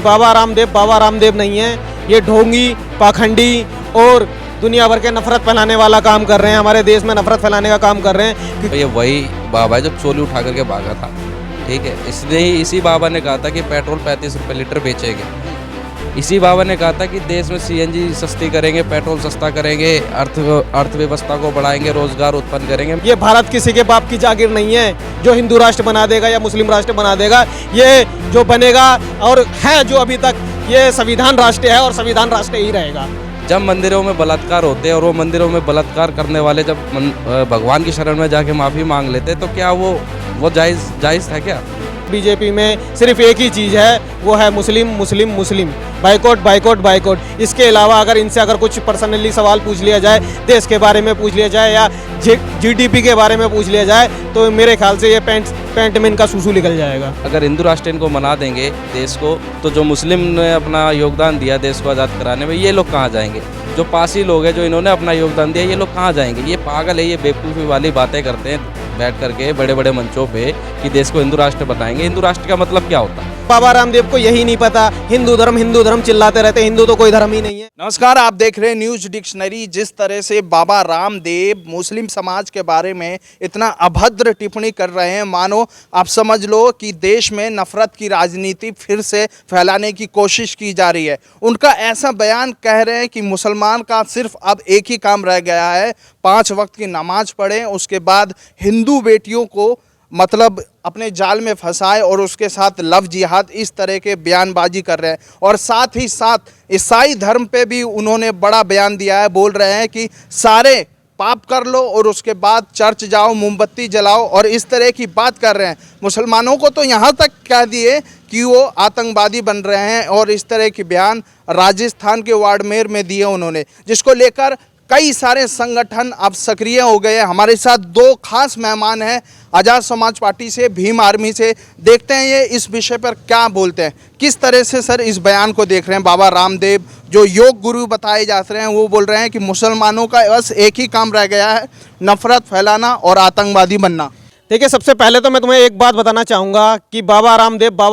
बाबा रामदेव नहीं है, ये ढोंगी, पाखंडी और दुनिया भर के नफरत फैलाने वाला काम कर रहे हैं, हमारे देश में नफरत फैलाने का काम कर रहे हैं। ये वही बाबा है जो चोली उठा करके भागा था, ठीक है। इसलिए ही इसी बाबा ने कहा था कि पेट्रोल 35 रुपये लीटर बेचेंगे। इसी बाबा ने कहा था कि देश में सीएनजी सस्ती करेंगे, पेट्रोल सस्ता करेंगे, अर्थव्यवस्था को बढ़ाएंगे, रोजगार उत्पन्न करेंगे। ये भारत किसी के बाप की जागीर नहीं है जो हिंदू राष्ट्र बना देगा या मुस्लिम राष्ट्र बना देगा। ये जो बनेगा और है जो अभी तक ये संविधान राष्ट्र है और संविधान राष्ट्र ही रहेगा। जब मंदिरों में बलात्कार होते और वो मंदिरों में बलात्कार करने वाले जब भगवान की शरण में जाके माफ़ी मांग लेते तो क्या वो जायज़ था क्या? बीजेपी में सिर्फ एक ही चीज़ है, वो है मुस्लिम मुस्लिम मुस्लिम, बाइकॉट बाइकॉट बाइकॉट। इसके अलावा अगर इनसे अगर कुछ पर्सनली सवाल पूछ लिया जाए, देश के बारे में पूछ लिया जाए या जीडीपी के बारे में पूछ लिया जाए तो मेरे ख्याल से ये पैंट में इनका सूसू निकल जाएगा। अगर हिंदू राष्ट्र इनको मना देंगे देश को, तो जो मुस्लिम ने अपना योगदान दिया देश को आज़ाद कराने में, ये लोग कहाँ जाएंगे? जो पासी लोग हैं जो इन्होंने अपना योगदान दिया, ये लोग कहाँ जाएंगे? ये पागल है, ये बेवकूफ़ी वाली बातें करते हैं बैठ करके बड़े बड़े मंचों पे कि देश को हिंदू राष्ट्र बताएंगे। हिंदू राष्ट्र का मतलब क्या होता है? बाबा रामदेव को यही नहीं पता, हिंदू धर्म चिल्लाते रहते, हिंदू तो कोई धर्म ही नहीं है। नमस्कार, आप देख रहे हैं न्यूज डिक्शनरी। जिस तरह से बाबा रामदेव मुस्लिम समाज के बारे में इतना अभद्र टिप्पणी कर रहे हैं, मानो आप समझ लो कि देश में नफरत की राजनीति फिर से फैलाने की कोशिश की जा रही है। उनका ऐसा बयान कह रहे हैं कि मुसलमान का सिर्फ अब एक ही काम रह गया है, 5 वक्त की नमाज पढ़ें, उसके बाद हिंदू बेटियों को मतलब अपने जाल में फंसाए और उसके साथ लव जिहाद, इस तरह के बयानबाजी कर रहे हैं। और साथ ही साथ ईसाई धर्म पे भी उन्होंने बड़ा बयान दिया है, बोल रहे हैं कि सारे पाप कर लो और उसके बाद चर्च जाओ, मोमबत्ती जलाओ, और इस तरह की बात कर रहे हैं। मुसलमानों को तो यहाँ तक कह दिए कि वो आतंकवादी बन रहे हैं और इस तरह के बयान राजस्थान के बाड़मेर में दिए उन्होंने, जिसको लेकर कई सारे संगठन अब सक्रिय हो गए हैं। हमारे साथ 2 खास मेहमान हैं आज़ाद समाज पार्टी से, भीम आर्मी से। देखते हैं ये इस विषय पर क्या बोलते हैं। किस तरह से सर इस बयान को देख रहे हैं? बाबा रामदेव जो योग गुरु बताए जाते हैं, वो बोल रहे हैं कि मुसलमानों का बस एक ही काम रह गया है, नफरत फैलाना और आतंकवादी बनना। देखिए, सबसे पहले तो मैं तुम्हें एक बात बताना चाहूँगा कि बाबा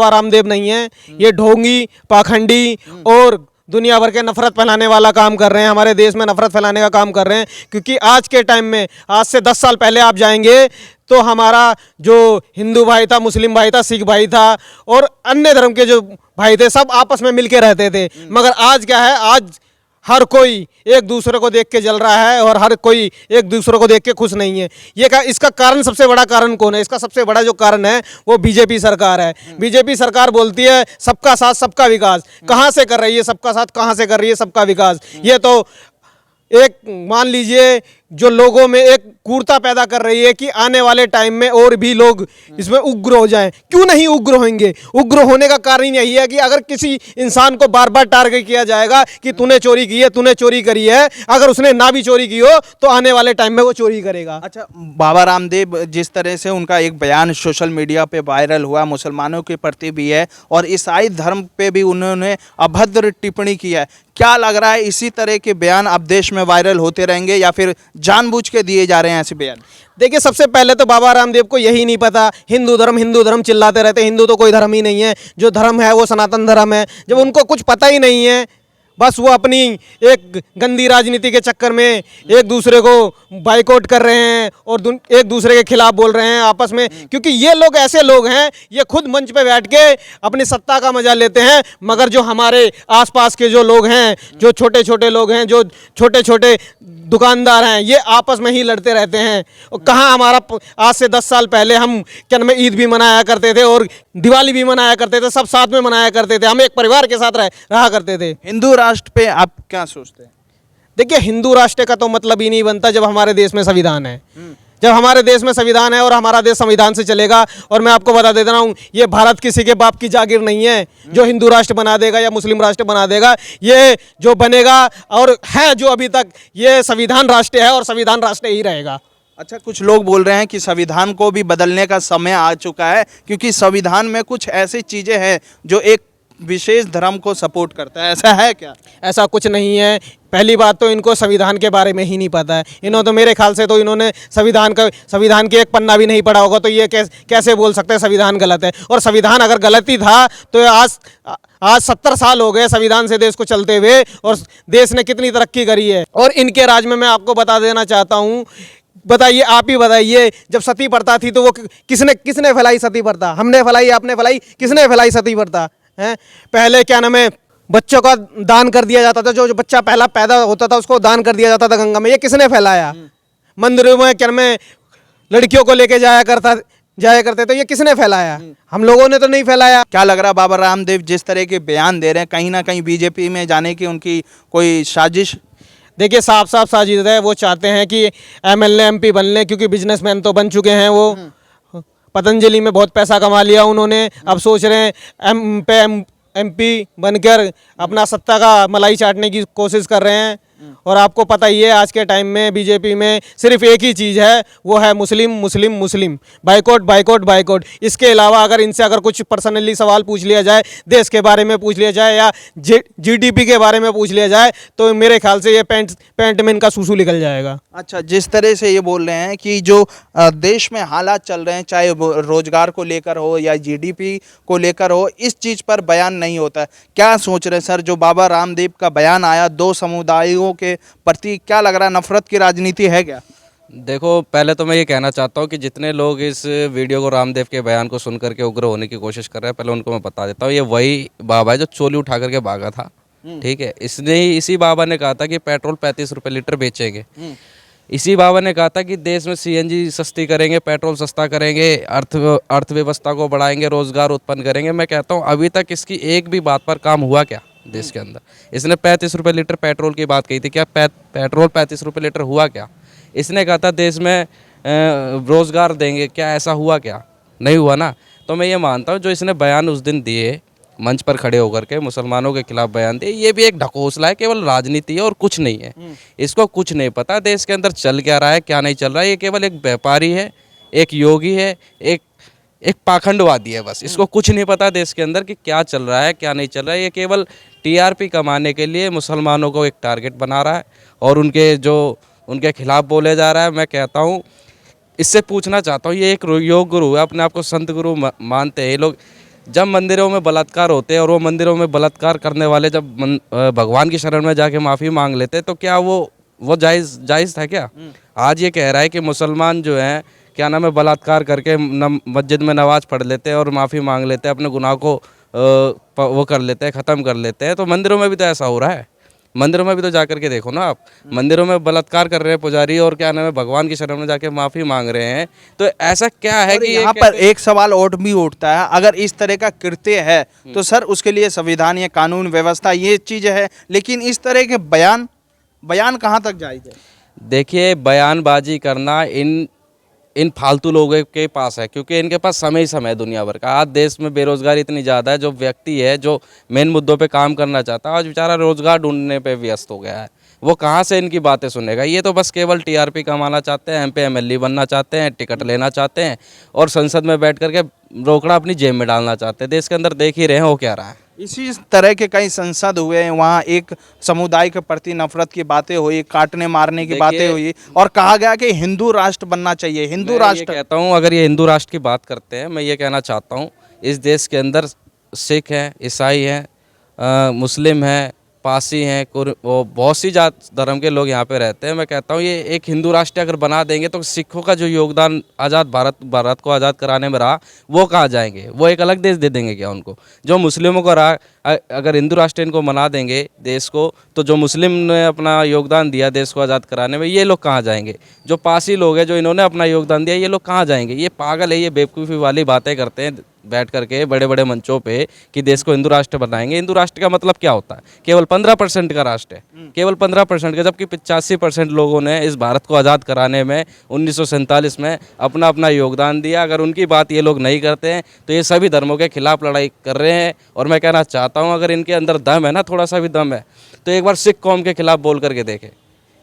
रामदेव नहीं है, ये ढोंगी, पाखंडी और दुनिया भर के नफरत फैलाने वाला काम कर रहे हैं, हमारे देश में नफरत फैलाने का काम कर रहे हैं। क्योंकि आज के टाइम में, आज से 10 साल पहले आप जाएंगे तो हमारा जो हिंदू भाई था, मुस्लिम भाई था, सिख भाई था और अन्य धर्म के जो भाई थे, सब आपस में मिलके रहते थे। मगर आज क्या है, आज हर कोई एक दूसरे को देख के जल रहा है और हर कोई एक दूसरे को देख के खुश नहीं है। ये का इसका कारण, सबसे बड़ा कारण कौन है? इसका सबसे बड़ा जो कारण है वो बीजेपी सरकार है। बीजेपी सरकार बोलती है सबका साथ सबका विकास। कहाँ से कर रही है सबका साथ, कहाँ से कर रही है सबका विकास? ये तो एक मान लीजिए जो लोगों में एक क्रूरता पैदा कर रही है कि आने वाले टाइम में और भी लोग इसमें उग्र हो जाएं। क्यों नहीं उग्र होंगे? उग्र होने का कारण यही है कि अगर किसी इंसान को बार बार टारगेट किया जाएगा कि तूने चोरी की है, तूने चोरी करी है, अगर उसने ना भी चोरी की हो तो आने वाले टाइम में वो चोरी करेगा। अच्छा, बाबा रामदेव जिस तरह से उनका एक बयान सोशल मीडिया पे वायरल हुआ, मुसलमानों के प्रति भी है और ईसाई धर्म पे भी उन्होंने अभद्र टिप्पणी की है। क्या लग रहा है इसी तरह के बयान अब देश में वायरल होते रहेंगे या फिर जानबूझ के दिए जा रहे हैं ऐसे बयान? देखिए, सबसे पहले तो बाबा रामदेव को यही नहीं पता, हिंदू धर्म चिल्लाते रहते, हिंदू तो कोई धर्म ही नहीं है, जो धर्म है वो सनातन धर्म है। जब उनको कुछ पता ही नहीं है, बस वो अपनी एक गंदी राजनीति के चक्कर में एक दूसरे को बाइकआउट कर रहे हैं और एक दूसरे के खिलाफ बोल रहे हैं आपस में। क्योंकि ये लोग ऐसे लोग हैं, ये खुद मंच पे बैठ के अपनी सत्ता का मजा लेते हैं, मगर जो हमारे आसपास के जो लोग हैं, जो छोटे छोटे लोग हैं, जो छोटे छोटे दुकानदार हैं, ये आपस में ही लड़ते रहते हैं। और कहाँ हमारा आज से 10 साल पहले हम क्या नाम ईद भी मनाया करते थे और दिवाली भी मनाया करते थे, सब साथ में मनाया करते थे, हम एक परिवार के साथ रहा करते थे। हिंदू राष्ट्र पे आप क्या सोचते हैं? देखिए, हिंदू राष्ट्र का तो मतलब ही नहीं बनता जब हमारे देश में संविधान है। जब हमारे देश में संविधान है और हमारा देश संविधान से चलेगा। और मैं आपको बता देता हूँ, ये भारत किसी के बाप की जागीर नहीं है जो हिंदू राष्ट्र बना देगा या मुस्लिम राष्ट्र बना देगा। ये जो बनेगा और है जो अभी तक, ये संविधान राष्ट्र है और संविधान राष्ट्र ही रहेगा। अच्छा, कुछ लोग बोल रहे हैं कि संविधान को भी बदलने का समय आ चुका है, क्योंकि संविधान में कुछ ऐसी चीज़ें हैं जो एक विशेष धर्म को सपोर्ट करता है, ऐसा है क्या? ऐसा कुछ नहीं है। पहली बात तो इनको संविधान के बारे में ही नहीं पता है। इन्होंने तो मेरे ख्याल से तो इन्होंने संविधान के एक पन्ना भी नहीं पढ़ा होगा, तो ये कैसे बोल सकते हैं संविधान गलत है। और संविधान अगर गलत ही था तो आज 70 साल हो गए संविधान से देश को चलते हुए, और देश ने कितनी तरक्की करी है। और इनके राज में मैं आपको बता देना चाहता हूँ, बताइए, आप ही बताइए, जब सती प्रथा थी तो वो किसने फैलाई सती प्रथा? हमने फैलाई, आपने फैलाई, किसने फैलाई सती प्रथा है? पहले क्या नाम है, बच्चों का दान कर दिया जाता था, जो बच्चा पहला पैदा होता था उसको दान कर दिया जाता था गंगा में। ये किसने फैलाया? मंदिरों में क्या में लड़कियों को लेके जाया करते, तो ये किसने फैलाया? हम लोगों ने तो नहीं फैलाया। क्या लग रहा है बाबा रामदेव जिस तरह के बयान दे रहे हैं, कहीं ना कहीं बीजेपी में जाने की उनकी कोई साजिश? देखिए, साफ साफ साजिश है। वो चाहते हैं कि एमएलए एमपी बन लें, क्योंकि बिजनेसमैन तो बन चुके हैं वो। पतंजलि में बहुत पैसा कमा लिया उन्होंने, अब सोच रहे हैं एमपी बनकर अपना सत्ता का मलाई चाटने की कोशिश कर रहे हैं। और आपको पता ही है आज के टाइम में बीजेपी में सिर्फ एक ही चीज़ है, वो है मुस्लिम मुस्लिम मुस्लिम, बाइकॉट बाइकॉट बाइकॉट। इसके अलावा अगर इनसे कुछ पर्सनली सवाल पूछ लिया जाए, देश के बारे में पूछ लिया जाए या जीडीपी के बारे में पूछ लिया जाए, तो मेरे ख्याल से ये पैंट में इनका सूसू निकल जाएगा। अच्छा, जिस तरह से ये बोल रहे हैं कि जो देश में हालात चल रहे हैं, चाहे वो रोजगार को लेकर हो या जीडीपी को लेकर हो, इस चीज़ पर बयान नहीं होता है। क्या सोच रहे हैं सर, जो बाबा रामदेव का बयान आया दो समुदायों के प्रति, क्या लग रहा है नफरत की राजनीति है क्या? देखो, पहले तो मैं ये कहना चाहता हूँ कि जितने लोग इस वीडियो को, रामदेव के बयान को सुन करके उग्र होने की कोशिश कर रहे हैं, पहले उनको मैं बता देता हूँ, ये वही बाबा है जो चोली उठा करके भागा था। ठीक है, इसी बाबा ने कहा था कि पेट्रोल 35 रुपये लीटर बेचेंगे। इसी बाबा ने कहा था कि देश में सीएनजी सस्ती करेंगे, पेट्रोल सस्ता करेंगे, अर्थव्यवस्था को बढ़ाएंगे, रोजगार उत्पन्न करेंगे। मैं कहता हूँ अभी तक इसकी एक भी बात पर काम हुआ क्या देश के अंदर? इसने 35 रुपये लीटर पेट्रोल की बात कही थी, क्या पेट्रोल 35 रुपये लीटर हुआ क्या? इसने कहा था देश में रोजगार देंगे, क्या ऐसा हुआ क्या? नहीं हुआ ना। तो मैं ये मानता हूँ जो इसने बयान उस दिन दिए, मंच पर खड़े होकर के मुसलमानों के खिलाफ बयान दिए, ये भी एक ढकोसला है, केवल राजनीति है और कुछ नहीं है। इसको कुछ नहीं पता देश के अंदर चल क्या रहा है, क्या नहीं चल रहा है। ये केवल एक व्यापारी है, एक योगी है, एक पाखंडवादी है, बस। इसको कुछ नहीं पता देश के अंदर कि क्या चल रहा है, क्या नहीं चल रहा है। ये केवल टीआरपी कमाने के लिए मुसलमानों को एक टारगेट बना रहा है और उनके खिलाफ बोले जा रहा है। मैं कहता हूँ, इससे पूछना चाहता हूँ, ये एक योग गुरु है, अपने आप को संत गुरु मानते हैं ये लोग। जब मंदिरों में बलात्कार होते हैं और वो मंदिरों में बलात्कार करने वाले जब भगवान की शरण में जाके माफ़ी मांग लेते, तो क्या वो जायज़ था क्या? आज ये कह रहा है कि मुसलमान जो हैं, क्या नाम है, बलात्कार करके मस्जिद में नमाज पढ़ लेते हैं और माफ़ी मांग लेते हैं, अपने गुनाह को वो कर लेते हैं, ख़त्म कर लेते हैं। तो मंदिरों में भी तो ऐसा हो रहा है। मंदिरों में भी तो जा करके देखो ना आप, मंदिरों में बलात्कार कर रहे हैं पुजारी और क्या नाम है, भगवान की शरण में जाके माफ़ी मांग रहे हैं। तो ऐसा क्या है कि यहाँ पर एक सवाल और भी उठता है, अगर इस तरह का कृत्य है तो सर उसके लिए संविधान या कानून व्यवस्था ये चीज़ है, लेकिन इस तरह के बयान कहाँ तक जायज़ है? देखिए, बयानबाजी करना इन फालतू लोगों के पास है, क्योंकि इनके पास समय ही समय है दुनिया भर का। आज देश में बेरोजगारी इतनी ज़्यादा है, जो व्यक्ति है जो मेन मुद्दों पे काम करना चाहता है, आज बेचारा रोजगार ढूंढने पे व्यस्त हो गया है। वो कहाँ से इनकी बातें सुनेगा? ये तो बस केवल टीआरपी कमाना चाहते हैं, एमपी एमएलए बनना चाहते हैं, टिकट लेना चाहते हैं और संसद में बैठ करके रोकड़ा अपनी जेब में डालना चाहते हैं। देश के अंदर देख ही रहे हैं हो क्या रहा है। इसी तरह के कई संसद हुए हैं, वहाँ एक समुदाय के प्रति नफरत की बातें हुई, काटने मारने की बातें हुई और कहा गया कि हिंदू राष्ट्र बनना चाहिए। हिंदू राष्ट्र कहता हूँ, अगर ये हिंदू राष्ट्र की बात करते हैं, मैं ये कहना चाहता हूँ, इस देश के अंदर सिख हैं, ईसाई हैं, मुस्लिम हैं, पासी हैं, बहुत सी जात धर्म के लोग यहाँ पे रहते हैं। मैं कहता हूँ ये एक हिंदू राष्ट्र अगर बना देंगे तो सिखों का जो योगदान आज़ाद भारत को आज़ाद कराने में रहा, वो कहाँ जाएंगे? वो एक अलग देश दे देंगे क्या उनको? जो मुस्लिमों को रहा, अगर हिंदू राष्ट्र इनको बना देंगे देश को, तो जो मुस्लिम ने अपना योगदान दिया देश को आज़ाद कराने में, ये लोग कहाँ जाएंगे? जो पासी लोग हैं जो इन्होंने अपना योगदान दिया, ये लोग कहाँ जाएंगे? ये पागल है, ये बेवकूफ़ी वाली बातें करते हैं बैठ करके बड़े बड़े मंचों पे कि देश को हिंदू राष्ट्र बनाएंगे। हिंदू राष्ट्र का मतलब क्या होता है? केवल 15% का राष्ट्र है, केवल 15% का, जबकि 85% लोगों ने इस भारत को आज़ाद कराने में 1947 में अपना अपना योगदान दिया। अगर उनकी बात ये लोग नहीं करते हैं तो ये सभी धर्मों के खिलाफ लड़ाई कर रहे हैं। और मैं कहना चाहता हूँ, अगर इनके अंदर दम है ना, थोड़ा सा भी दम है, तो एक बार सिख कौम के खिलाफ बोल करके देखें।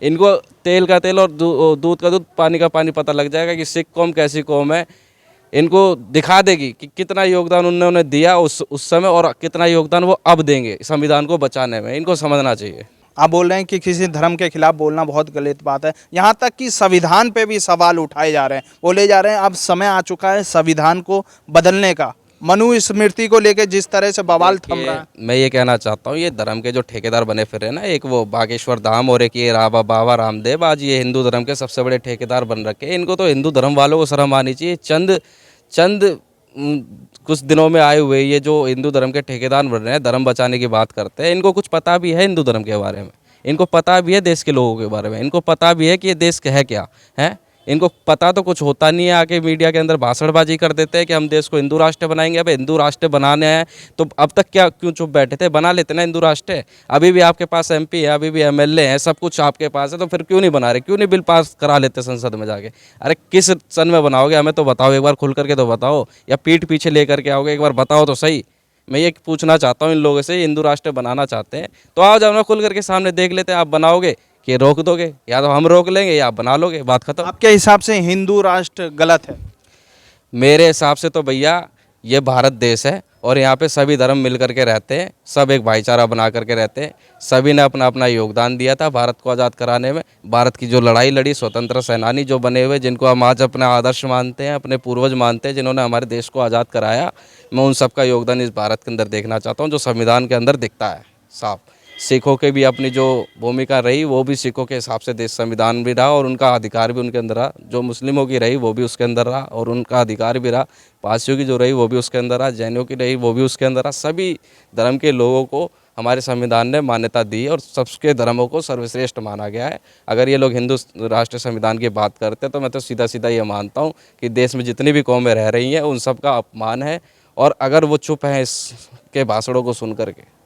इनको तेल का तेल और दूध का दूध, पानी का पानी पता लग जाएगा कि सिख कौम कैसी कौम है। इनको दिखा देगी कि कितना योगदान उन्होंने दिया उस समय और कितना योगदान वो अब देंगे संविधान को बचाने में। इनको समझना चाहिए। आप बोल रहे हैं कि किसी धर्म के खिलाफ बोलना बहुत गलत बात है, यहाँ तक कि संविधान पे भी सवाल उठाए जा रहे हैं, बोले जा रहे हैं अब समय आ चुका है संविधान को बदलने का। मनुस्मृति को लेकर जिस तरह से बवाल थम रहा है, मैं ये कहना चाहता हूँ, ये धर्म के जो ठेकेदार बने फिर रहे हैं ना, एक वो बागेश्वर धाम और एक ये बाबा रामदेव, आज ये हिंदू धर्म के सबसे बड़े ठेकेदार बन रखे हैं। इनको तो हिंदू धर्म वालों को शर्म आनी चाहिए। चंद कुछ दिनों में आए हुए ये जो हिंदू धर्म के ठेकेदार बन रहे हैं, धर्म बचाने की बात करते हैं, इनको कुछ पता भी है हिंदू धर्म के बारे में, इनको पता भी है देश के लोगों के बारे में, इनको पता भी है कि ये देश है क्या है। इनको पता तो कुछ होता नहीं है, आके मीडिया के अंदर भाषणबाजी कर देते हैं कि हम देश को हिंदू राष्ट्र बनाएंगे। अब हिंदू राष्ट्र बनाने हैं तो अब तक क्या क्यों चुप बैठे थे? बना लेते ना हिंदू राष्ट्र। अभी भी आपके पास MP है, अभी भी MLA हैं, सब कुछ आपके पास है, तो फिर क्यों नहीं बना रहे? क्यों नहीं बिल पास करा लेते संसद में जाके? अरे किस सन में बनाओगे हमें तो बताओ, एक बार खुल करके तो बताओ, या पीठ पीछे लेकर के आओगे? एक बार बताओ तो सही। मैं ये पूछना चाहता हूँ इन लोगों से, हिंदू राष्ट्र बनाना चाहते हैं तो आओ, जब ना खुल करके सामने देख लेते हैं। आप बनाओगे कि रोक दोगे? या तो हम रोक लेंगे या आप बना लोगे, बात खत्म। आपके हिसाब से हिंदू राष्ट्र गलत है? मेरे हिसाब से तो भैया ये भारत देश है और यहाँ पे सभी धर्म मिल करके रहते हैं, सब एक भाईचारा बना करके रहते हैं। सभी ने अपना अपना योगदान दिया था भारत को आज़ाद कराने में। भारत की जो लड़ाई लड़ी, स्वतंत्र सेनानी जो बने हुए, जिनको हम आज अपना आदर्श मानते हैं, अपने पूर्वज मानते हैं, जिन्होंने हमारे देश को आज़ाद कराया, मैं उन सब का योगदान इस भारत के अंदर देखना चाहता हूँ, जो संविधान के अंदर दिखता है साफ। सिखों के भी अपनी जो भूमिका रही वो भी सिखों के हिसाब से देश संविधान भी रहा और उनका अधिकार भी उनके अंदर रहा। जो मुस्लिमों की रही वो भी उसके अंदर रहा और उनका अधिकार भी रहा। पारसियों की जो रही वो भी उसके अंदर रहा। जैनियों की रही वो भी उसके अंदर रहा। सभी धर्म के लोगों को हमारे संविधान ने मान्यता दी और सबके धर्मों को सर्वश्रेष्ठ माना गया है। अगर ये लोग हिंदू राष्ट्र संविधान की बात करते हैं तो मैं तो सीधा सीधा ये मानता हूँ कि देश में जितनी भी कौमें रह रही हैं उन सब का अपमान है। और अगर वो चुप हैं इसके भाषणों को सुन करके,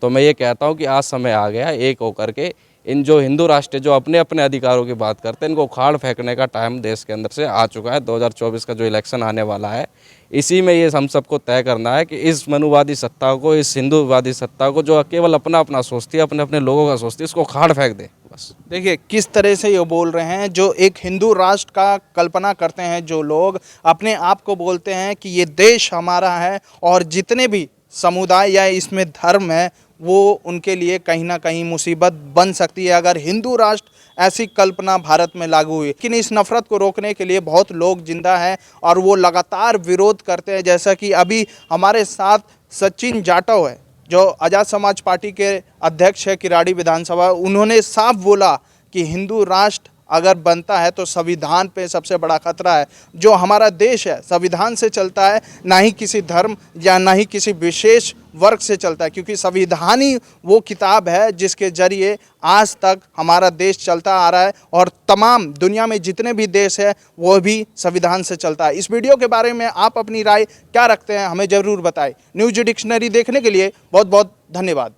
तो मैं ये कहता हूँ कि आज समय आ गया एक होकर के इन जो हिंदू राष्ट्र जो अपने अपने अधिकारों की बात करते हैं, इनको उखाड़ फेंकने का टाइम देश के अंदर से आ चुका है। 2024 का जो इलेक्शन आने वाला है, इसी में ये हम सबको तय करना है कि इस मनुवादी सत्ता को, इस हिंदूवादी सत्ता को जो केवल अपना अपना सोचती है, अपने अपने लोगों का सोचती है, इसको उखाड़ फेंक दे बस। देखिए किस तरह से ये बोल रहे हैं, जो एक हिंदू राष्ट्र का कल्पना करते हैं, जो लोग अपने आप को बोलते हैं कि ये देश हमारा है और जितने भी समुदाय या इसमें धर्म है वो उनके लिए कहीं ना कहीं मुसीबत बन सकती है अगर हिंदू राष्ट्र ऐसी कल्पना भारत में लागू हुई। लेकिन इस नफ़रत को रोकने के लिए बहुत लोग जिंदा हैं और वो लगातार विरोध करते हैं। जैसा कि अभी हमारे साथ सचिन जाटव है जो आज़ाद समाज पार्टी के अध्यक्ष है किराड़ी विधानसभा। उन्होंने साफ बोला कि हिंदू राष्ट्र अगर बनता है तो संविधान पे सबसे बड़ा खतरा है। जो हमारा देश है संविधान से चलता है, ना ही किसी धर्म या ना ही किसी विशेष वर्ग से चलता है, क्योंकि संविधान ही वो किताब है जिसके जरिए आज तक हमारा देश चलता आ रहा है और तमाम दुनिया में जितने भी देश है वो भी संविधान से चलता है। इस वीडियो के बारे में आप अपनी राय क्या रखते हैं हमें ज़रूर बताएं। न्यूज डिक्शनरी देखने के लिए बहुत बहुत धन्यवाद।